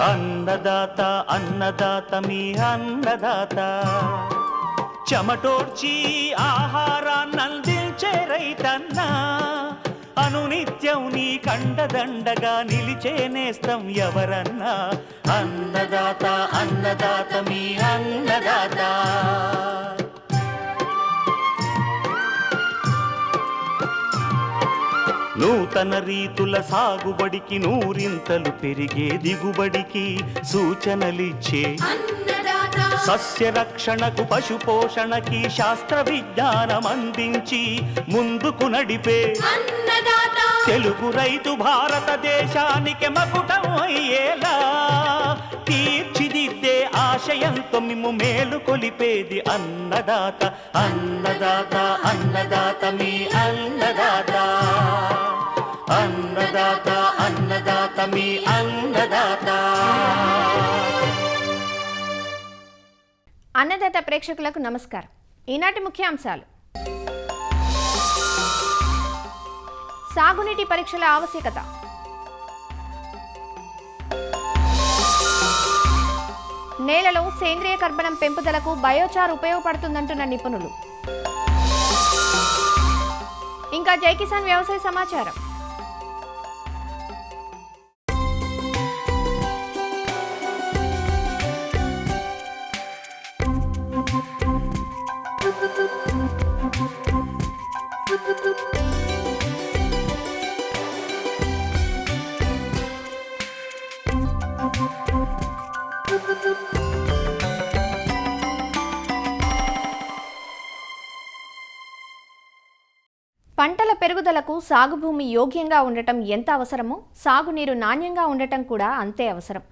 అన్నదాత అన్నదాత మీ అన్నదాత, చెమటోడ్చి ఆహారాన్నందించే రైతన్నా, అనునిత్యం నీ కండదండగా నిలిచే నేస్తం ఎవరన్నా. అన్నదాత అన్నదాత మీ అన్నదాత. నూతన రీతుల సాగుబడికి, నూరింతలు పెరిగే దిగుబడికి సూచనలిచ్చే సస్య రక్షణకు, పశు పోషణకి శాస్త్ర విజ్ఞానం అందించి ముందుకు నడిపే తెలుగు రైతు భారతదేశానికి మకుటం అయ్యేలా తీర్చిదిద్దే ఆశయంతో మిమ్ము మేలు కొలిపేది అన్నదాత. అన్నదాత అన్నదాత మీ అన్నదాత. అన్నదాత అన్నదాత మీ అన్నదాత. అన్నదాత ప్రేక్షకులకు నమస్కారం. ఈనాటి ముఖ్యాంశాలు: సాగునీటి పరీక్షల ఆవశ్యకత, నేలలో సేంద్రియ కర్బనం పెంపుదలకు బయోచార్ ఉపయోగపడుతుందంటున్న నిపుణులు. ఇంకా జై కిసాన్ వ్యవసాయ సమాచారం. పంటల పెరుగుదలకు సాగు భూమి యోగ్యంగా ఉండటం ఎంత అవసరమో సాగునీరు నాణ్యంగా ఉండటం కూడా అంతే అవసరం.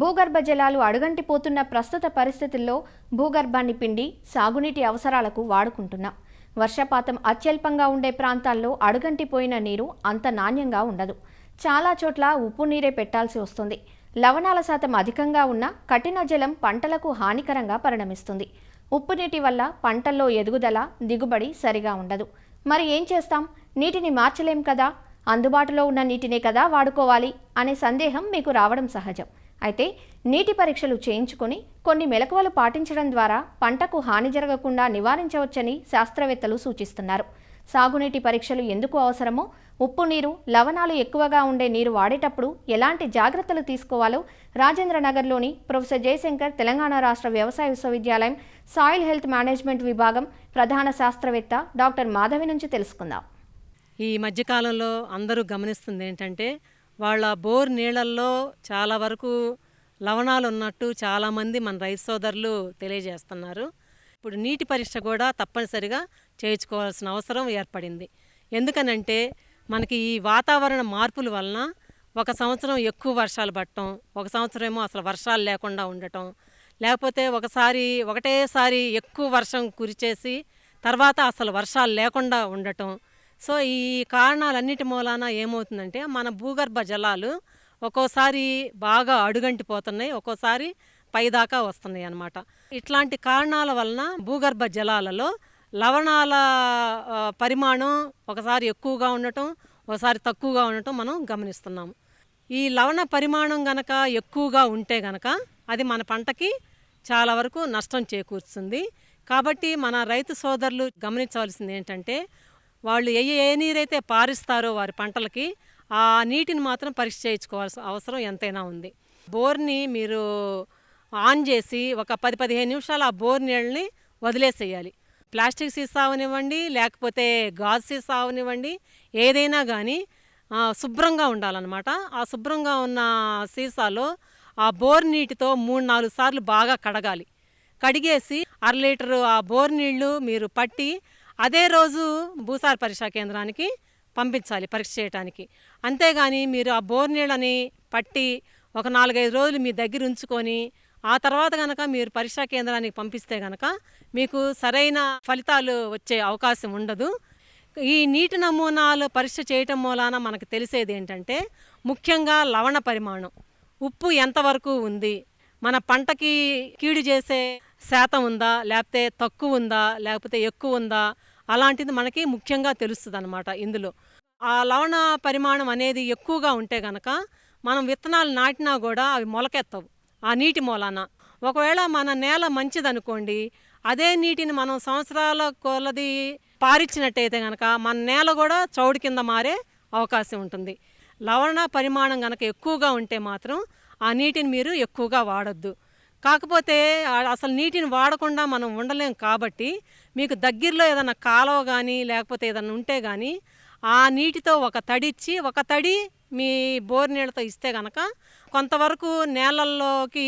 భూగర్భ జలాలు అడుగంటిపోతున్న ప్రస్తుత పరిస్థితుల్లో భూగర్భాన్ని పిండి సాగునీటి అవసరాలకు వాడుకుంటున్నాం. వర్షపాతం అత్యల్పంగా ఉండే ప్రాంతాల్లో అడుగంటిపోయిన నీరు అంత నాణ్యంగా ఉండదు. చాలా చోట్ల ఉప్పు నీరే పెట్టాల్సి వస్తుంది. లవణాల శాతం అధికంగా ఉన్న కఠిన జలం పంటలకు హానికరంగా పరిణమిస్తుంది. ఉప్పు నీటి వల్ల పంటల్లో ఎదుగుదల, దిగుబడి సరిగా ఉండదు. మరి ఏం చేస్తాం? నీటిని మార్చలేం కదా, అందుబాటులో ఉన్న నీటినే కదా వాడుకోవాలి అనే సందేహం మీకు రావడం సహజం. అయితే నీటి పరీక్షలు చేయించుకొని కొన్ని మెలకువలు పాటించడం ద్వారా పంటకు హాని జరగకుండా నివారించవచ్చని శాస్త్రవేత్తలు సూచిస్తున్నారు. సాగునీటి పరీక్షలు ఎందుకు అవసరమో, ఉప్పు నీరు, లవణాలు ఎక్కువగా ఉండే నీరు వాడేటప్పుడు ఎలాంటి జాగ్రత్తలు తీసుకోవాలో రాజేంద్రనగర్లోని ప్రొఫెసర్ జయశంకర్ తెలంగాణ రాష్ట్ర వ్యవసాయ విశ్వవిద్యాలయం సాయిల్ హెల్త్ మేనేజ్మెంట్ విభాగం ప్రధాన శాస్త్రవేత్త డాక్టర్ మాధవి నుంచి తెలుసుకుందాం. ఈ మధ్యకాలంలో అందరూ గమనిస్తుంది ఏంటంటే, వాళ్ళ బోర్ నీళ్ళల్లో చాలా వరకు లవణాలు ఉన్నట్టు చాలామంది మన రైతు సోదరులు తెలియజేస్తున్నారు. ఇప్పుడు నీటి పరీక్ష కూడా తప్పనిసరిగా చేయించుకోవాల్సిన అవసరం ఏర్పడింది. ఎందుకనంటే మనకి ఈ వాతావరణ మార్పుల వలన ఒక సంవత్సరం ఎక్కువ వర్షాలు పడటం, ఒక సంవత్సరం ఏమో అసలు వర్షాలు లేకుండా ఉండటం, లేకపోతే ఒకటేసారి ఎక్కువ వర్షం కురిచేసి తర్వాత అసలు వర్షాలు లేకుండా ఉండటం. సో ఈ కారణాలన్నిటి మూలాన ఏమవుతుందంటే మన భూగర్భ జలాలు ఒక్కోసారి బాగా అడుగంటిపోతున్నాయి, ఒక్కోసారి పైదాకా వస్తున్నాయి అన్నమాట. ఇట్లాంటి కారణాల వలన భూగర్భ జలాలలో లవణాల పరిమాణం ఒకసారి ఎక్కువగా ఉండటం, ఒకసారి తక్కువగా ఉండటం మనం గమనిస్తున్నాము. ఈ లవణ పరిమాణం గనక ఎక్కువగా ఉంటే గనక అది మన పంటకి చాలా వరకు నష్టం చేకూరుస్తుంది. కాబట్టి మన రైతు సోదరులు గమనించవలసింది ఏంటంటే, వాళ్ళు ఏ నీరైతే పారిస్తారో వారి పంటలకి ఆ నీటిని మాత్రం పరీక్ష చేయించుకోవాల్సిన అవసరం ఎంతైనా ఉంది. బోర్ని మీరు ఆన్ చేసి ఒక 10-15 నిమిషాలు ఆ బోర్ నీళ్ళని వదిలేసేయాలి. ప్లాస్టిక్ సీసా అవనివ్వండి, లేకపోతే గాజు సీసా అవనివ్వండి, ఏదైనా కానీ శుభ్రంగా ఉండాలన్నమాట. ఆ శుభ్రంగా ఉన్న సీసాలో ఆ బోర్ నీటితో 3-4 సార్లు బాగా కడగాలి. కడిగేసి 1/2 లీటరు ఆ బోర్ నీళ్లు మీరు పట్టి అదే రోజు భూసార పరీక్షా కేంద్రానికి పంపించాలి పరీక్ష చేయడానికి. అంతేగాని మీరు ఆ బోర్ నీళ్ళని పట్టి ఒక 4-5 రోజులు మీ దగ్గర ఉంచుకొని ఆ తర్వాత కనుక మీరు పరీక్షా కేంద్రానికి పంపిస్తే కనుక మీకు సరైన ఫలితాలు వచ్చే అవకాశం ఉండదు. ఈ నీటి నమూనాలు పరీక్ష చేయటం మూలాన మనకు తెలిసేది ఏంటంటే, ముఖ్యంగా లవణ పరిమాణం, ఉప్పు ఎంతవరకు ఉంది, మన పంటకి కీడు చేసే శాతం ఉందా, లేకపోతే తక్కువ ఉందా, లేకపోతే ఎక్కువ ఉందా, అలాంటిది మనకి ముఖ్యంగా తెలుస్తుంది అన్నమాట. ఇందులో ఆ లవణ పరిమాణం అనేది ఎక్కువగా ఉంటే కనుక మనం విత్తనాలు నాటినా కూడా అవి మొలకెత్తవు ఆ నీటి మూలాన. ఒకవేళ మన నేల మంచిదనుకోండి, అదే నీటిని మనం సంవత్సరాల కొలది పారిచ్చినట్టయితే కనుక మన నేల కూడా చౌడు కింద మారే అవకాశం ఉంటుంది. లవణ పరిమాణం కనుక ఎక్కువగా ఉంటే మాత్రం ఆ నీటిని మీరు ఎక్కువగా వాడొద్దు. కాకపోతే అసలు నీటిని వాడకుండా మనం ఉండలేం కాబట్టి మీకు దగ్గరలో ఏదైనా కాలువ కానీ లేకపోతే ఏదైనా ఉంటే కానీ ఆ నీటితో ఒక తడిచ్చి, ఒక తడి మీ బోర్ నీళ్ళతో ఇస్తే కనుక కొంతవరకు నేలల్లోకి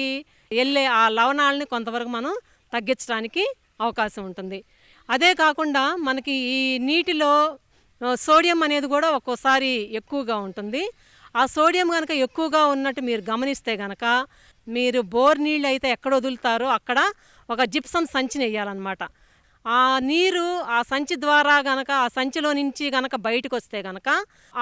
వెళ్ళే ఆ లవణాలని కొంతవరకు మనం తగ్గించడానికి అవకాశం ఉంటుంది. అదే కాకుండా మనకి ఈ నీటిలో సోడియం అనేది కూడా ఒక్కోసారి ఎక్కువగా ఉంటుంది. ఆ సోడియం కనుక ఎక్కువగా ఉన్నట్టు మీరు గమనిస్తే కనుక మీరు బోర్ నీళ్ళు అయితే ఎక్కడ వదులుతారో అక్కడ ఒక జిప్సమ్ సంచిని వేయాలన్నమాట. ఆ నీరు ఆ సంచి ద్వారా గనక ఆ సంచిలో నుంచి గనక బయటకు వస్తే గనక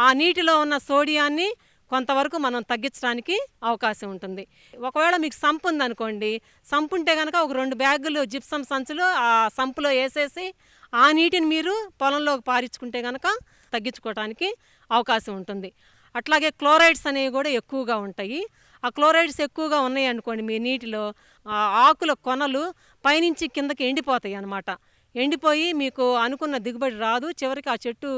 ఆ నీటిలో ఉన్న సోడియాన్ని కొంతవరకు మనం తగ్గించడానికి అవకాశం ఉంటుంది. ఒకవేళ మీకు సంపు ఉందనుకోండి, సంపు ఉంటే కనుక ఒక 2 బ్యాగులు జిప్సమ్ సంచులు ఆ సంపులో వేసేసి ఆ నీటిని మీరు పొలంలోకి పారించుకుంటే కనుక తగ్గించుకోవడానికి అవకాశం ఉంటుంది. అట్లాగే క్లోరైడ్స్ అనేవి కూడా ఎక్కువగా ఉంటాయి. ఆ క్లోరైడ్స్ ఎక్కువగా ఉన్నాయి అనుకోండి మీ నీటిలో, ఆ ఆకుల కొనలు పైనుంచి కిందకి ఎండిపోతాయి అన్నమాట. ఎండిపోయి మీకు అనుకున్న దిగుబడి రాదు, చివరికి ఆ చెట్టు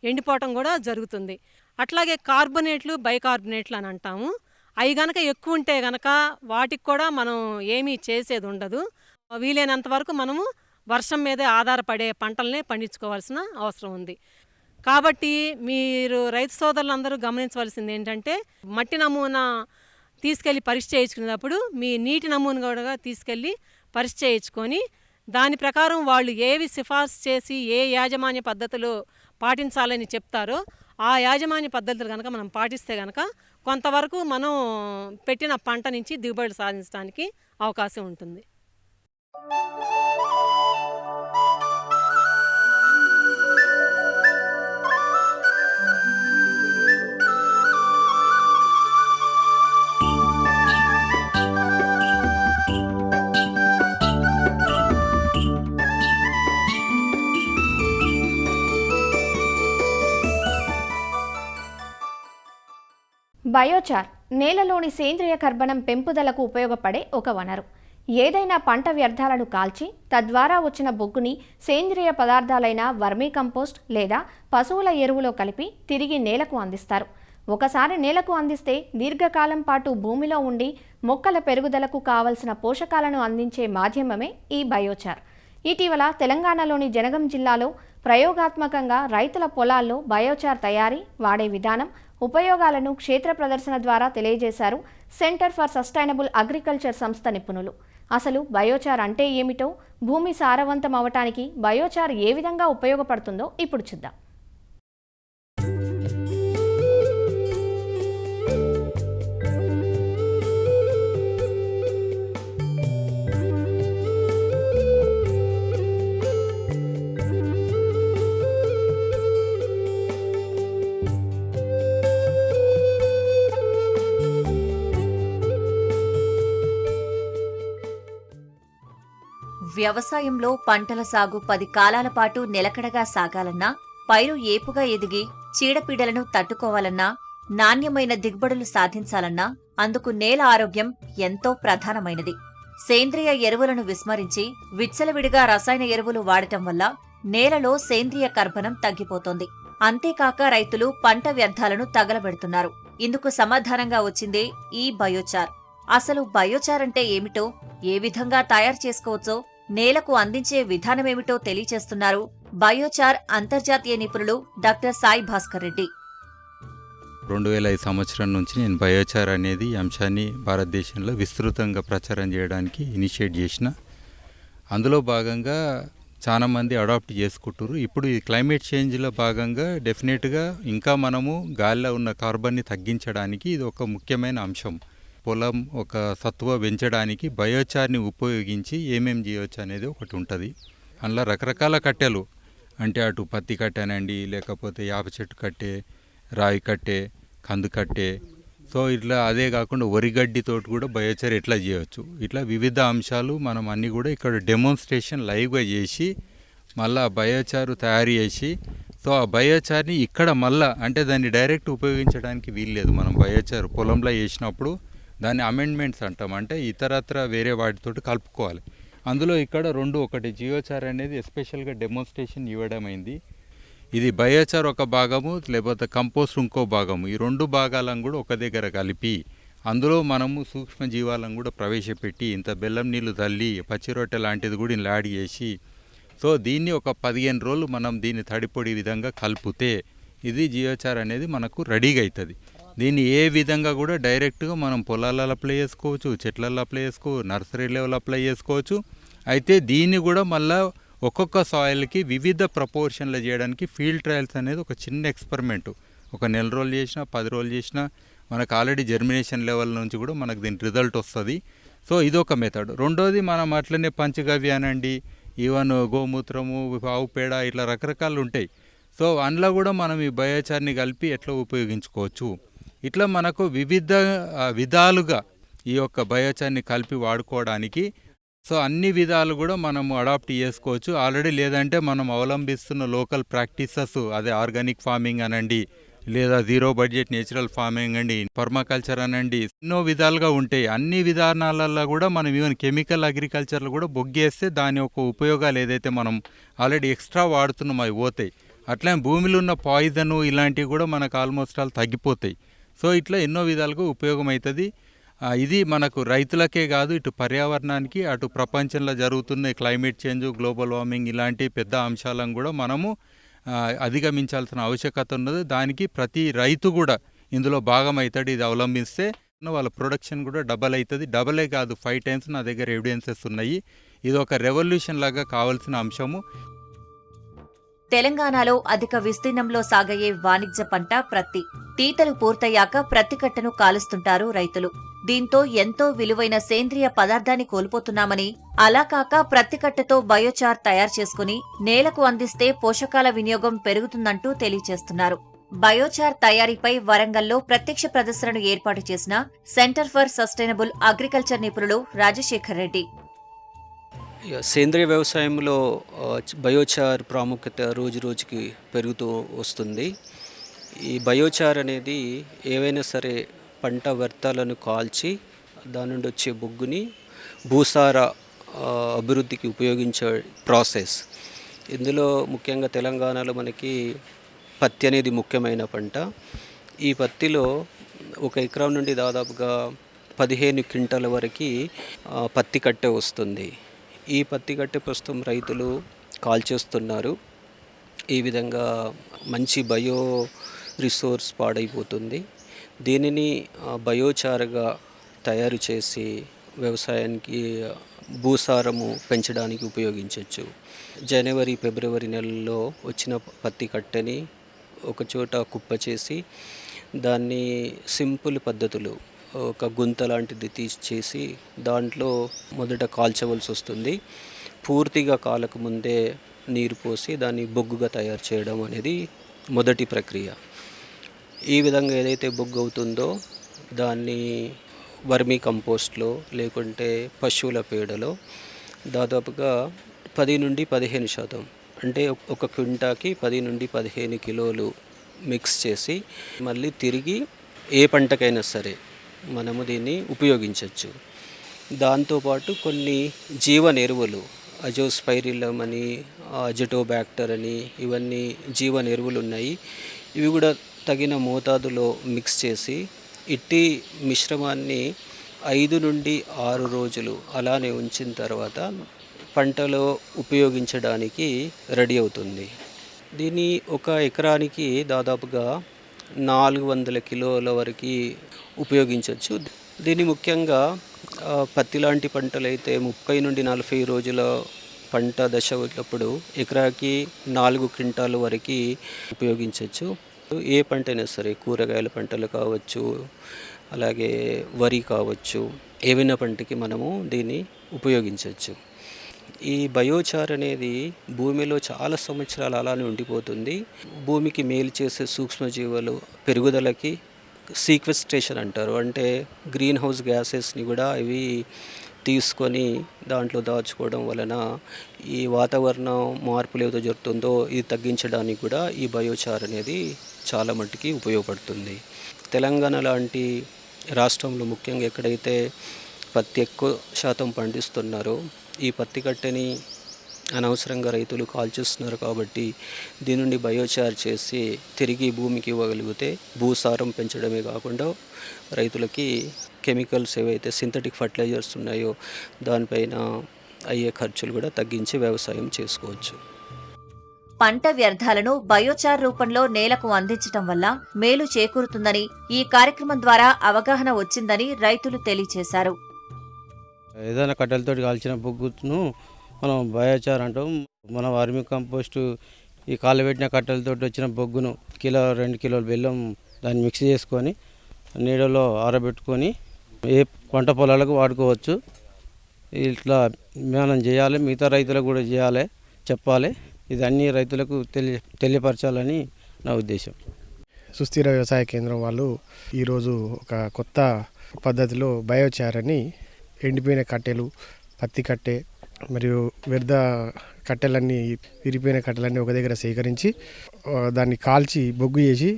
ఎండిపోవటం కూడా జరుగుతుంది. అట్లాగే కార్బొనేట్లు, బైకార్బొనేట్లు అని అంటాము. అవి గనక ఎక్కువ ఉంటే గనక వాటికి కూడా మనం ఏమీ చేసేది ఉండదు. వీలైనంత వరకు మనము వర్షం మీదే ఆధారపడే పంటలనే పండించుకోవాల్సిన అవసరం ఉంది. కాబట్టి మీరు రైతు సోదరులందరూ గమనించవలసింది ఏంటంటే, మట్టి నమూనా తీసుకెళ్ళి పరీక్ష చేయించుకునేటప్పుడు మీ నీటి నమూనా కూడా తీసుకెళ్ళి పరీక్ష చేయించుకొని దాని ప్రకారం వాళ్ళు ఏవి సిఫార్సు చేసి ఏ యాజమాన్య పద్ధతులు పాటించాలని చెప్తారో ఆ యాజమాన్య పద్ధతులు కనుక మనం పాటిస్తే కనుక కొంతవరకు మనం పెట్టిన పంట నుంచి దిగుబడి సాధించడానికి అవకాశం ఉంటుంది. బయోచార్ నేలలోని సేంద్రియ కర్బనం పెంపుదలకు ఉపయోగపడే ఒక వనరు. ఏదైనా పంట వ్యర్థాలను కాల్చి తద్వారా వచ్చిన బొగ్గుని సేంద్రియ పదార్థాలైన వర్మీ కంపోస్ట్ లేదా పశువుల ఎరువులో కలిపి తిరిగి నేలకు అందిస్తారు. ఒకసారి నేలకు అందిస్తే దీర్ఘకాలం పాటు భూమిలో ఉండి మొక్కల పెరుగుదలకు కావలసిన పోషకాలను అందించే మాధ్యమమే ఈ బయోచార్. ఇటీవల తెలంగాణలోని జనగం జిల్లాలో ప్రయోగాత్మకంగా రైతుల పొలాల్లో బయోచార్ తయారీ, వాడే విధానం, ఉపయోగాలను క్షేత్ర ప్రదర్శన ద్వారా తెలియజేశారు సెంటర్ ఫర్ సస్టైనబుల్ అగ్రికల్చర్ సంస్థ నిపుణులు. అసలు బయోచార్ అంటే ఏమిటో, భూమి సారవంతం అవటానికి బయోచార్ ఏ విధంగా ఉపయోగపడుతుందో ఇప్పుడు చూద్దాం. వ్యవసాయంలో పంటల సాగు 10 కాలాల పాటు నిలకడగా సాగాలన్నా, పైరు ఏపుగా ఎదిగి చీడపీడలను తట్టుకోవాలన్నా, నాణ్యమైన దిగుబడులు సాధించాలన్నా అందుకు నేల ఆరోగ్యం ఎంతో ప్రధానమైనది. సేంద్రియ ఎరువులను విస్మరించి విచ్చలవిడిగా రసాయన ఎరువులు వాడటం వల్ల నేలలో సేంద్రియ కర్బనం తగ్గిపోతోంది. అంతేకాక రైతులు పంట వ్యర్థాలను తగలబెడుతున్నారు. ఇందుకు సమాధానంగా వచ్చిందే ఈ బయోచార్. అసలు బయోచార్ అంటే ఏమిటో, ఏ విధంగా తయారు చేసుకోవచ్చో, నేలకు అందించే విధానమేమిటో తెలియచేస్తున్నారు బయోచార్ అంతర్జాతీయ నిపుణులు డాక్టర్ సాయి భాస్కర్ రెడ్డి. 2005 సంవత్సరం నుంచి నేను బయోచార్ అనేది ఈ అంశాన్ని భారతదేశంలో విస్తృతంగా ప్రచారం చేయడానికి ఇనిషియేట్ చేసిన. అందులో భాగంగా చాలామంది అడాప్ట్ చేసుకుంటారు. ఇప్పుడు ఈ క్లైమేట్ చేంజ్లో భాగంగా డెఫినెట్గా ఇంకా మనము గాలిలో ఉన్న కార్బన్ని తగ్గించడానికి ఇది ఒక ముఖ్యమైన అంశం. పొలం ఒక సత్తువ పెంచడానికి బయోచార్ని ఉపయోగించి ఏమేమి చేయవచ్చు అనేది ఒకటి ఉంటుంది. అందులో రకరకాల కట్టెలు, అంటే అటు పత్తి కట్టెనండి, లేకపోతే యాప చెట్టు కట్టె, రాయి కట్టె, కందు కట్టె, సో ఇట్లా అదే కాకుండా వరిగడ్డితోటి కూడా బయోచార్ ఎట్లా చేయవచ్చు. ఇట్లా వివిధ అంశాలు మనం అన్నీ కూడా ఇక్కడ డెమోన్స్ట్రేషన్ లైవ్గా చేసి మళ్ళీ బయోచారు తయారు చేసి సో ఆ బయోచార్ని ఇక్కడ మళ్ళా అంటే దాన్ని డైరెక్ట్ ఉపయోగించడానికి వీల్లేదు. మనం బయోచార్ పొలంలో వేసినప్పుడు దాన్ని అమెండ్మెంట్స్ అంటాం, అంటే ఇతరత్ర వేరే వాటితోటి కలుపుకోవాలి. అందులో ఇక్కడ రెండు, ఒకటి జియోచార్ అనేది ఎస్పెషల్గా డెమోన్స్ట్రేషన్ ఇవ్వడం అయింది. ఇది బయోచార్ ఒక భాగము, లేకపోతే కంపోస్ట్ ఇంకో భాగము, ఈ రెండు భాగాలను కూడా ఒక దగ్గర కలిపి అందులో మనము సూక్ష్మ జీవాలను కూడా ప్రవేశపెట్టి ఇంత బెల్లం నీళ్ళు తల్లి పచ్చి రొట్టె లాంటిది కూడా ఇలా యాడ్ చేసి, సో దీన్ని ఒక 15 రోజులు మనం దీన్ని తడిపొడి విధంగా కలిపితే ఇది జియోచార్ అనేది మనకు రెడీగా అవుతుంది. దీన్ని ఏ విధంగా కూడా డైరెక్ట్గా మనం పొలాలలో అప్లై చేసుకోవచ్చు, చెట్లలో అప్లై చేసుకోవచ్చు, నర్సరీ లెవెల్ అప్లై చేసుకోవచ్చు. అయితే దీన్ని కూడా మళ్ళీ ఒక్కొక్క సాయిల్కి వివిధ ప్రపోర్షన్లు చేయడానికి ఫీల్డ్ ట్రయల్స్ అనేది ఒక చిన్న ఎక్స్పెరిమెంట్, ఒక నెల రోజులు చేసినా 10 రోజులు చేసినా మనకు ఆల్రెడీ జర్మినేషన్ లెవెల్ నుంచి కూడా మనకు దీని రిజల్ట్ వస్తుంది. సో ఇదొక మెథడ్. రెండోది మనం అట్లనే పంచగవ్య అనండి, ఈవెన్ గోమూత్రము, ఆవు పేడ, ఇట్లా రకరకాలు ఉంటాయి. సో అందులో కూడా మనం ఈ బయోచార్ని కలిపి ఎట్లా ఉపయోగించుకోవచ్చు. ఇట్లా మనకు వివిధ విధాలుగా ఈ యొక్క బయోచార్ని కలిపి వాడుకోవడానికి సో అన్ని విధాలు కూడా మనము అడాప్ట్ చేసుకోవచ్చు ఆల్రెడీ. లేదంటే మనం అవలంబిస్తున్న లోకల్ ప్రాక్టీసెస్, అదే ఆర్గానిక్ ఫార్మింగ్ అనండి, లేదా జీరో బడ్జెట్ నేచురల్ ఫార్మింగ్ అండి, పర్మాకల్చర్ అనండి, ఎన్నో విధాలుగా ఉంటాయి. అన్ని విధానాలలో కూడా మనం ఈవెన్ కెమికల్ అగ్రికల్చర్లో కూడా బొగ్గేస్తే దాని యొక్క ఉపయోగాలు ఏదైతే మనం ఆల్రెడీ ఎక్స్ట్రా వాడుతున్నాం అవి పోతాయి. అట్లనే భూమిలో ఉన్న పాయిజన్ ఇలాంటివి కూడా మనకు ఆల్మోస్ట్ ఆల్ తగ్గిపోతాయి. సో ఇట్లా ఎన్నో విధాలుగా ఉపయోగం అవుతుంది. ఇది మనకు రైతులకే కాదు, ఇటు పర్యావరణానికి, అటు ప్రపంచంలో జరుగుతున్న క్లైమేట్ చేంజ్, గ్లోబల్ వార్మింగ్ ఇలాంటి పెద్ద అంశాలను కూడా మనము అధిగమించాల్సిన ఆవశ్యకత ఉన్నది. దానికి ప్రతి రైతు కూడా ఇందులో భాగం అవుతాడు. ఇది అవలంబిస్తే వాళ్ళ ప్రొడక్షన్ కూడా డబల్ అవుతుంది. డబలే కాదు, 5 టైమ్స్ నా దగ్గర ఎవిడెన్సెస్ ఉన్నాయి. ఇది ఒక రెవల్యూషన్ లాగా కావాల్సిన అంశము. తెలంగాణలో అధిక విస్తీర్ణంలో సాగయ్యే వాణిజ్య పంట ప్రత్తి. తీతలు పూర్తయ్యాక ప్రత్తి కట్టను కాలుస్తుంటారు రైతులు. దీంతో ఎంతో విలువైన సేంద్రియ పదార్థాన్ని కోల్పోతున్నామని, అలా కాక ప్రత్తి కట్టతో బయోచార్ తయారు చేసుకుని నేలకు అందిస్తే పోషకాల వినియోగం పెరుగుతుందంటూ తెలియజేస్తున్నారు. బయోచార్ తయారీపై వరంగల్లో ప్రత్యక్ష ప్రదర్శనను ఏర్పాటు చేసిన సెంటర్ ఫర్ సస్టైనబుల్ అగ్రికల్చర్ నిపుణులు రాజశేఖర్ రెడ్డి. సేంద్రియ వ్యవసాయంలో బయోచార్ ప్రాముఖ్యత రోజు రోజుకి పెరుగుతూ వస్తుంది. ఈ బయోచార్ అనేది ఏవైనా సరే పంట వ్యర్థాలను కాల్చి దాని నుండి వచ్చే బొగ్గుని భూసార అభివృద్ధికి ఉపయోగించే ప్రాసెస్. ఇందులో ముఖ్యంగా తెలంగాణలో మనకి పత్తి అనేది ముఖ్యమైన పంట. ఈ పత్తిలో 1 ఎకరం నుండి దాదాపుగా 15 క్వింటాల వరకు పత్తి కట్టె వస్తుంది. ఈ పత్తి కట్టె ప్రస్తుతం రైతులు కాల్చేస్తున్నారు. ఈ విధంగా మంచి బయో రిసోర్స్ పాడైపోతుంది. దీనిని బయోచార్గా తయారు చేసి వ్యవసాయానికి భూసారము పెంచడానికి ఉపయోగించవచ్చు. జనవరి, ఫిబ్రవరి నెలల్లో వచ్చిన పత్తి కట్టెని ఒకచోట కుప్ప చేసి దాన్ని సింపుల్ పద్ధతులు, ఒక గుంత లాంటిది తీసేసి దాంట్లో మొదట కాల్చవలసి వస్తుంది. పూర్తిగా కాలకు ముందే నీరు పోసి దాన్ని బొగ్గుగా తయారు చేయడం అనేది మొదటి ప్రక్రియ. ఈ విధంగా ఏదైతే బొగ్గు అవుతుందో దాన్ని వర్మీ కంపోస్ట్లో లేకుంటే పశువుల పేడలో దాదాపుగా 10 నుండి 15% అంటే ఒక క్వింటాకి 10 నుండి 15 కిలోలు మిక్స్ చేసి మళ్ళీ తిరిగి ఏ పంటకైనా సరే మనము దీన్ని ఉపయోగించవచ్చు. దాంతోపాటు కొన్ని జీవన ఎరువులు, అజోస్పైరిలం అని, అజటోబ్యాక్టర్ అని, ఇవన్నీ జీవన ఎరువులు ఉన్నాయి. ఇవి కూడా తగిన మోతాదులో మిక్స్ చేసి ఇట్టి మిశ్రమాన్ని 5 నుండి 6 రోజులు అలానే ఉంచిన తర్వాత పంటలో ఉపయోగించడానికి రెడీ అవుతుంది. దీన్ని 1 ఎకరానికి దాదాపుగా 400 కిలోల వరకు ఉపయోగించవచ్చు. దీన్ని ముఖ్యంగా పత్తి లాంటి పంటలైతే 30 నుండి 40 రోజుల పంట దశ ఉన్నప్పుడు ఎకరాకి 4 క్వింటాల వరకు ఉపయోగించవచ్చు. ఏ పంట అయినా సరే, కూరగాయల పంటలు కావచ్చు, అలాగే వరి కావచ్చు, ఏవైనా పంటకి మనము దీన్ని ఉపయోగించవచ్చు. ఈ బయోచార్ అనేది భూమిలో చాలా సంవత్సరాలు అలానే ఉండిపోతుంది. భూమికి మేలు చేసే సూక్ష్మజీవులు పెరుగుదలకి సీక్వెస్ట్రేషన్ అంటారు. అంటే గ్రీన్ హౌస్ గ్యాసెస్ని కూడా ఇవి తీసుకొని దాంట్లో దాచుకోవడం వలన ఈ వాతావరణ మార్పులు ఏదో జరుగుతుందో ఇది తగ్గించడానికి కూడా ఈ బయోచార్ అనేది చాలా మట్టుకి ఉపయోగపడుతుంది. తెలంగాణ లాంటి రాష్ట్రంలో ముఖ్యంగా ఎక్కడైతే పత్తి ఎక్కువ శాతం పండిస్తున్నారో ఈ పత్తి కట్టెని అనవసరంగా రైతులు కాల్చేస్తున్నారు. కాబట్టి దీని నుండి బయోచార్ చేసి తిరిగి భూమికి ఇవ్వగలిగితే భూసారం పెంచడమే కాకుండా రైతులకి కెమికల్స్ ఏవైతే సింథటిక్ ఫర్టిలైజర్స్ ఉన్నాయో దానిపైన అయ్యే ఖర్చులు కూడా తగ్గించి వ్యవసాయం చేసుకోవచ్చు. పంట వ్యర్థాలను బయోచార్ రూపంలో నేలకు అందించటం వల్ల మేలు చేకూరుతుందని, ఈ కార్యక్రమం ద్వారా అవగాహన వచ్చిందని రైతులు తెలియజేశారు. ఏదైనా కట్టెలతో కాల్చిన బొగ్గును మనం బయోచార్ అంటాం. మన వర్మి కంపోస్టు ఈ కాలబెట్టిన కట్టెలతో వచ్చిన బొగ్గును 1-2 కిలోల బెల్లం దాన్ని మిక్స్ చేసుకొని నీడలో ఆరబెట్టుకొని ఏ పంట పొలాలకు వాడుకోవచ్చు. ఇట్లా మనం చేయాలి, మిగతా రైతులకు కూడా చేయాలి, చెప్పాలి. ఇది అన్ని రైతులకు తెలియపరచాలని నా ఉద్దేశం. సుస్థిర వ్యవసాయ కేంద్రం వాళ్ళు ఈరోజు ఒక కొత్త పద్ధతిలో బయోచార్ అని ఎండిపోయిన కట్టెలు, పత్తి కట్టె మరియు వ్యర్థ కట్టెలన్నీ, విరిపోయిన కట్టెలన్నీ ఒక దగ్గర సేకరించి దాన్ని కాల్చి బొగ్గు చేసి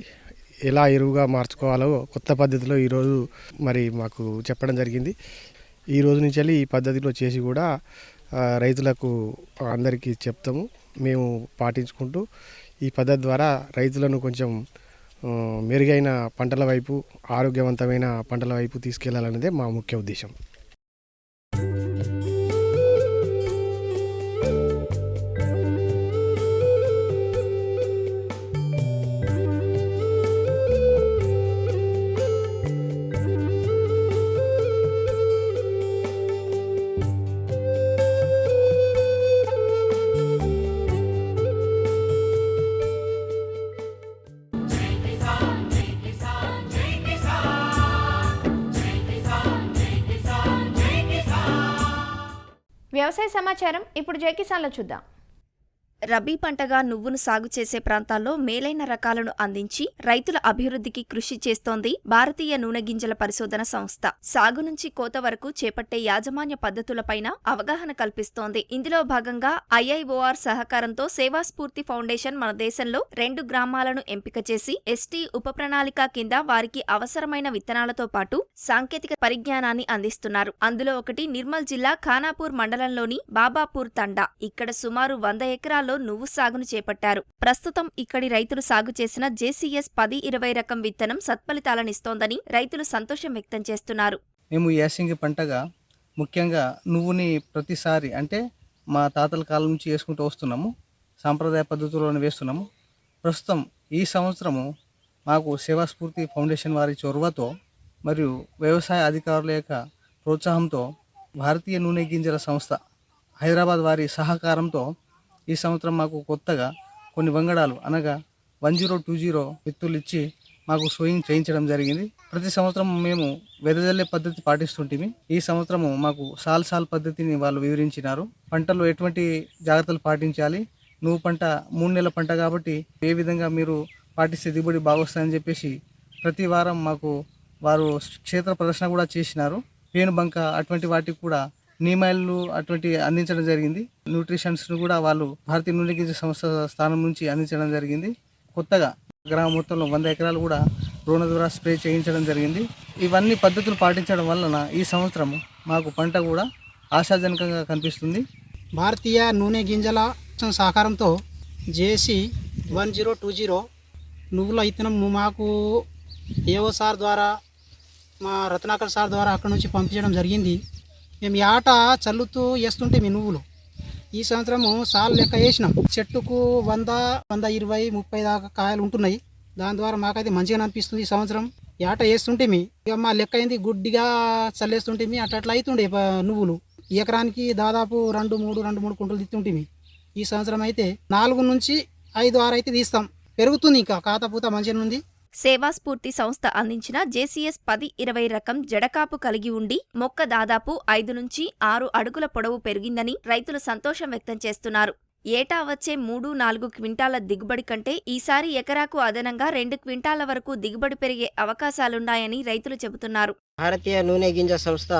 ఎలా ఎరువుగా మార్చుకోవాలో కొత్త పద్ధతిలో ఈరోజు మరి మాకు చెప్పడం జరిగింది. ఈ రోజు నుంచి ఈ పద్ధతిలో చేసి కూడా రైతులకు అందరికీ చెప్తాము. మేము పాటించుకుంటూ ఈ పద్ధతి ద్వారా రైతులను కొంచెం మెరుగైన పంటల వైపు, ఆరోగ్యవంతమైన పంటల వైపు తీసుకెళ్లాలనేదే మా ముఖ్య ఉద్దేశం. వ్యవసాయ సమాచారం ఇప్పుడు జై కిసాన్లో చూద్దాం. రబీ పంటగా నువ్వును సాగు చేసే ప్రాంతాల్లో మేలైన రకాలను అందించి రైతుల అభివృద్ధికి కృషి చేస్తోంది భారతీయ నూనె గింజల పరిశోధన సంస్థ. సాగు నుంచి కోత వరకు చేపట్టే యాజమాన్య పద్ధతులపైన అవగాహన కల్పిస్తోంది. ఇందులో భాగంగా IIOR సహకారంతో సేవాస్ఫూర్తి ఫౌండేషన్ మన దేశంలో 2 గ్రామాలను ఎంపిక చేసి ఎస్టీ ఉప ప్రణాళిక కింద వారికి అవసరమైన విత్తనాలతో పాటు సాంకేతిక పరిజ్ఞానాన్ని అందిస్తున్నారు. అందులో ఒకటి నిర్మల్ జిల్లా ఖానాపూర్ మండలంలోని బాబాపూర్ తండా. ఇక్కడ సుమారు 100 ఎకరాల్లో నువ్వు సాగును చేపట్టారు. ప్రస్తుతం ఇక్కడి రైతులు సాగు చేసిన JCS 10-20 రకం విత్తనం సత్ఫలితాలనిస్తోందని రైతులు సంతోషం వ్యక్తం చేస్తున్నారు. మేము యాసంగి పంటగా ముఖ్యంగా నువ్వుని ప్రతిసారి అంటే మా తాతల కాలం నుంచి వేసుకుంటూ వస్తున్నాము. సాంప్రదాయ పద్ధతుల్లోనే వేస్తున్నాము. ప్రస్తుతం ఈ సంవత్సరము మాకు సేవాస్ఫూర్తి ఫౌండేషన్ వారి చొరవతో మరియు వ్యవసాయ అధికారుల యొక్క ప్రోత్సాహంతో భారతీయ నూనె గింజల సంస్థ హైదరాబాద్ వారి సహకారంతో ఈ సంవత్సరం మాకు కొత్తగా కొన్ని వంగడాలు అనగా 1020 విత్తులు ఇచ్చి మాకు సోయింగ్ చేయించడం జరిగింది. ప్రతి సంవత్సరం మేము వెదజల్లే పద్ధతి పాటిస్తుంటిమి. ఈ సంవత్సరము మాకు సాల్ పద్ధతిని వాళ్ళు వివరించినారు. పంటలో ఎటువంటి జాగ్రత్తలు పాటించాలి, నువ్వు పంట 3 నెలల పంట కాబట్టి ఏ విధంగా మీరు పాటిస్తే దిగుబడి బాగొస్తుందని చెప్పేసి ప్రతి వారం మాకు వారు క్షేత్ర ప్రదర్శన కూడా చేసినారు. పేనుబంక అటువంటి వాటికి కూడా నీమాయిల్లు అటువంటి అందించడం జరిగింది. న్యూట్రిషన్స్ను కూడా వాళ్ళు భారతీయ నూనె గింజ సంస్థ స్థానం నుంచి అందించడం జరిగింది. కొత్తగా గ్రామం మొత్తంలో 100 ఎకరాలు కూడా డ్రోన్ ద్వారా స్ప్రే చేయించడం జరిగింది. ఇవన్నీ పద్ధతులు పాటించడం వలన ఈ సంవత్సరం మాకు పంట కూడా ఆశాజనకంగా కనిపిస్తుంది. భారతీయ నూనె గింజల సహకారంతో JC 1020 నువ్వుల విత్తనం మాకు ఏవో సార్ ద్వారా, మా రత్నాకర్ సార్ ద్వారా అక్కడ నుంచి పంపించడం జరిగింది. మేము ఈ ఆట చల్లుతూ వేస్తుంటే మీ నువ్వులు ఈ సంవత్సరము సాల్ లెక్క వేసినాం. చెట్టుకు 100, 120, 30 దాకా కాయలు ఉంటున్నాయి. దాని ద్వారా మాకైతే మంచిగా అనిపిస్తుంది. ఈ సంవత్సరం ఈ ఆట వేస్తుంటే ఇక మా లెక్క అయింది గుడ్డిగా చల్లేస్తుంటే అట్లా అవుతుండే నువ్వులు. ఎకరానికి దాదాపు 2-3 కుంటలు తిత్తుంటే ఈ సంవత్సరం అయితే 4 నుంచి 5-6 అయితే తీస్తాం. పెరుగుతుంది, ఇంకా కాతపూత మంచిగా ఉంది. సేవాస్ఫూర్తి సంస్థ అందించిన JCS 10-20 రకం జడకాపు కలిగి ఉండి మొక్క దాదాపు 5 నుంచి 6 అడుగుల పొడవు పెరిగిందని రైతులు సంతోషం వ్యక్తం చేస్తున్నారు. ఏటా వచ్చే 3-4 క్వింటాల దిగుబడి కంటే ఈసారి ఎకరాకు అదనంగా 2 క్వింటాల వరకు దిగుబడి పెరిగే అవకాశాలున్నాయని రైతులు చెబుతున్నారు. భారతీయ నూనె గింజ సంస్థ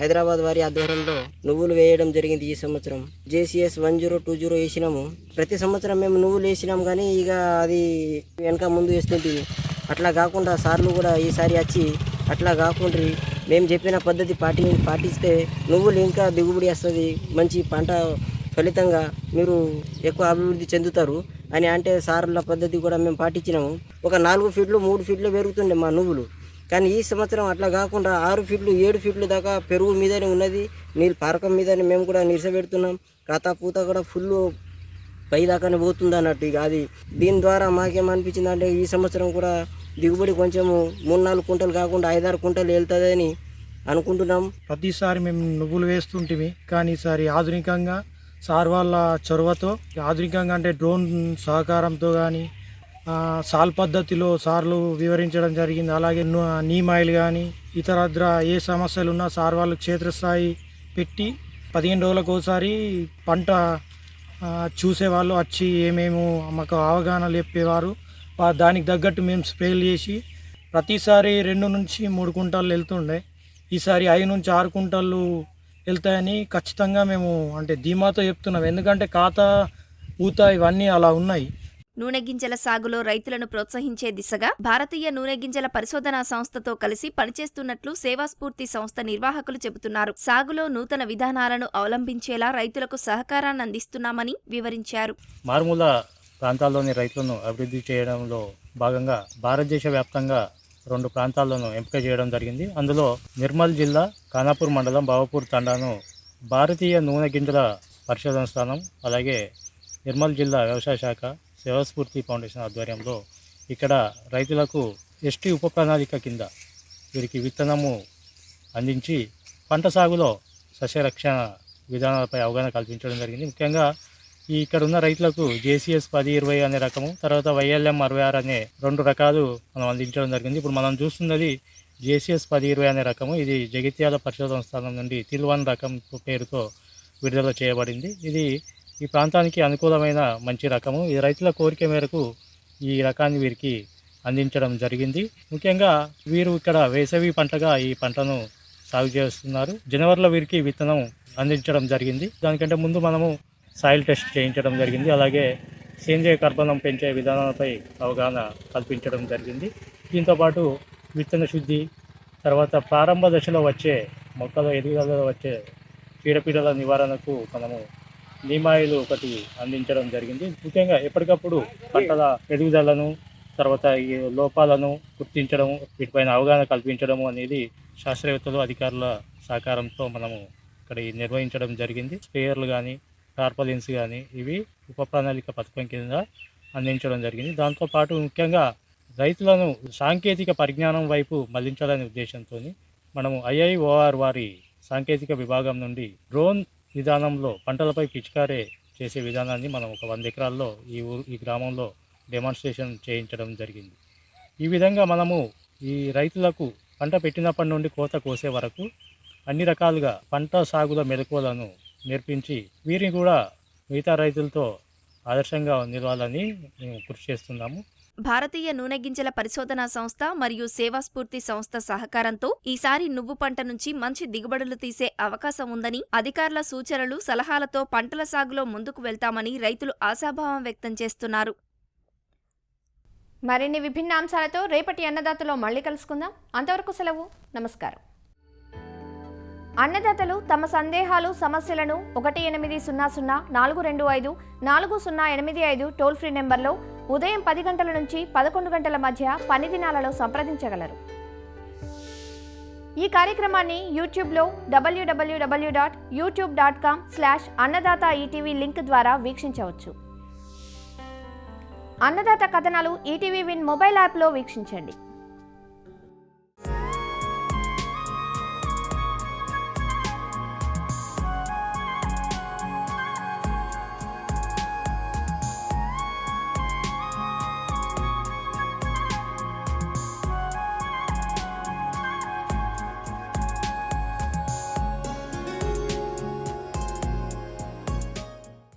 హైదరాబాద్ వారి ఆధ్వర్యంలో నువ్వులు వేయడం జరిగింది. ఈ సంవత్సరం JCS 1020 వేసినాము. ప్రతి సంవత్సరం మేము నువ్వులు వేసినాం, కానీ ఇక అది వెనక ముందు వేస్తుంటుంది. అట్లా కాకుండా సార్లు కూడా ఈసారి వచ్చి అట్లా కాకుండా మేము చెప్పిన పద్ధతి పాటిస్తే నువ్వులు ఇంకా దిగుబడి వస్తుంది, మంచి పంట ఫలితంగా మీరు ఎక్కువ అభివృద్ధి చెందుతారు అని అంటే సార్ల పద్ధతి కూడా మేము పాటించినాము. ఒక 4 ఫీట్లు 3 ఫీట్లు పెరుగుతుండే మా నువ్వులు, కానీ ఈ సంవత్సరం అట్లా కాకుండా 6 ఫీట్లు 7 ఫీట్లు దాకా పెరుగు మీదనే ఉన్నది. నీళ్ళు పారకం మీదనే మేము కూడా నిరసపెడుతున్నాం. కాతా పూత కూడా ఫుల్ పై దాకానే పోతుంది అన్నట్టు. ఇక అది దీని ద్వారా మాకేమనిపించింది అంటే ఈ సంవత్సరం కూడా దిగుబడి కొంచెము 3-4 కుంటలు కాకుండా 5-6 కుంటలు వెళ్తుందని అనుకుంటున్నాం. ప్రతిసారి మేము నువ్వులు వేస్తుంటిమి, కానీ ఈసారి ఆధునికంగా సార్ వాళ్ళ చొరవతో ఆధునికంగా అంటే డ్రోన్ సహకారంతో కానీ సాల్ పద్ధతిలో సార్లు వివరించడం జరిగింది. అలాగే నీమ్ ఆయిల్ కానీ ఇతరత్ర ఏ సమస్యలు ఉన్నా సార్ వాళ్ళు క్షేత్రస్థాయి పెట్టి 15 రోజులకు ఒకసారి పంట చూసేవాళ్ళు వచ్చి ఏమేమో మాకు అవగాహన చెప్పేవారు. దానికి తగ్గట్టు మేము స్ప్రేలు చేసి ప్రతిసారి 2 నుంచి 3 కుంటాలు వెళ్తుండే, ఈసారి 5 నుంచి 6 కుంటాలు వెళ్తాయని ఖచ్చితంగా మేము అంటే ధీమాతో చెప్తున్నాం. ఎందుకంటే ఖాతా ఊత ఇవన్నీ అలా ఉన్నాయి. నూనె గింజల సాగులో రైతులను ప్రోత్సహించే దిశగా భారతీయ నూనె గింజల పరిశోధనా సంస్థతో కలిసి పనిచేస్తున్నట్లు సేవాస్ఫూర్తి సంస్థ నిర్వాహకులు చెబుతున్నారు. సాగులో నూతన విధానాలను అవలంబించేలా రైతులకు సహకారాన్ని అందిస్తున్నామని వివరించారు. మారుమూల ప్రాంతాల్లోని రైతులను అభివృద్ధి చేయడంలో భాగంగా భారతదేశ వ్యాప్తంగా 2 ప్రాంతాలను ఎంపిక చేయడం జరిగింది. అందులో నిర్మల్ జిల్లా ఖానాపూర్ మండలం బావపూర్ తండాను భారతీయ నూనె గింజల పరిశోధన స్థానం, అలాగే నిర్మల్ జిల్లా వ్యవసాయ శాఖ సేవాస్ఫూర్తి ఫౌండేషన్ ఆధ్వర్యంలో ఇక్కడ రైతులకు ST ఉప ప్రణాళిక కింద వీరికి విత్తనము అందించి పంట సాగులో సస్యరక్షణ విధానాలపై అవగాహన కల్పించడం జరిగింది. ముఖ్యంగా ఇక్కడ ఉన్న రైతులకు JCS 1020 అనే రకము, తర్వాత YLM 66 అనే 2 రకాలు మనం అందించడం జరిగింది. ఇప్పుడు మనం చూస్తున్నది JCS 1020 అనే రకము. ఇది జగిత్యాల పరిశోధన స్థానం నుండి తిల్వన్ రకం పేరుతో విడుదల చేయబడింది. ఇది ఈ ప్రాంతానికి అనుకూలమైన మంచి రకము. ఈ రైతుల కోరిక మేరకు ఈ రకాన్ని వీరికి అందించడం జరిగింది. ముఖ్యంగా వీరు ఇక్కడ వేసవి పంటగా ఈ పంటను సాగు చేస్తున్నారు. జనవరిలో వీరికి విత్తనం అందించడం జరిగింది. దానికంటే ముందు మనము సాయిల్ టెస్ట్ చేయించడం జరిగింది. అలాగే సేంద్రియ కర్బనం పెంచే విధానాలపై అవగాహన కల్పించడం జరిగింది. దీంతోపాటు విత్తన శుద్ధి, తర్వాత ప్రారంభ దశలో వచ్చే మొక్కల ఎదుగుదలలో వచ్చే చీడపీడల నివారణకు మనము నీమాయిలు ఒకటి అందించడం జరిగింది. ముఖ్యంగా ఎప్పటికప్పుడు పంటల ఎదుగుదలను, తర్వాత ఈ లోపాలను గుర్తించడం, వీటిపైన అవగాహన కల్పించడం అనేది శాస్త్రవేత్తలు అధికారుల సహకారంతో మనము ఇక్కడ నిర్వహించడం జరిగింది. స్ప్రేయర్లు కానీ టార్పాలిన్స్ కానీ ఇవి ఉప ప్రణాళిక పథకం కింద అందించడం జరిగింది. దాంతోపాటు ముఖ్యంగా రైతులను సాంకేతిక పరిజ్ఞానం వైపు మళ్లించాలనే ఉద్దేశంతో మనము IIOR వారి సాంకేతిక విభాగం నుండి డ్రోన్ విధానంలో పంటలపై పిచికారే చేసే విధానాన్ని మనం ఒక 100 ఎకరాల్లో ఈ గ్రామంలో డెమాన్స్ట్రేషన్ చేయించడం జరిగింది. ఈ విధంగా మనము ఈ రైతులకు పంట పెట్టినప్పటి నుండి కోత కోసే వరకు అన్ని రకాలుగా పంట సాగుల మెలకువలను నేర్పించి వీరిని కూడా మిగతా రైతులతో ఆదర్శంగా నిలవాలని మేము కృషి చేస్తున్నాము. భారతీయ నూనె గింజల పరిశోధనా సంస్థ మరియు సేవాస్ఫూర్తి సంస్థ సహకారంతో ఈసారి నువ్వు పంట నుంచి మంచి దిగుబడులు తీసే అవకాశం ఉందని, అధికారుల సూచనలు సలహాలతో పంటల సాగులో ముందుకు వెళ్తామని రైతులు ఆశాభావం వ్యక్తం చేస్తున్నారు. మరిన్ని విభిన్న అంశాలతో రేపటి అన్నదాతలో మళ్ళీ కలుసుకుందాం. అంతవరకు సెలవు. నమస్కారం. అన్నదాతలు తమ సందేహాలు, సమస్యలను 1800-425-4085 టోల్ ఫ్రీ నెంబర్లో ఉదయం 10 గంటల నుంచి 11 గంటల మధ్య పని దినాలలో సంప్రదించగలరు. ఈ కార్యక్రమాన్ని యూట్యూబ్లో www.youtube.com/అన్నదాత-ETV లింక్ ద్వారా వీక్షించవచ్చు. అన్నదాత కథనాలు ETV విన్ మొబైల్ యాప్లో వీక్షించండి.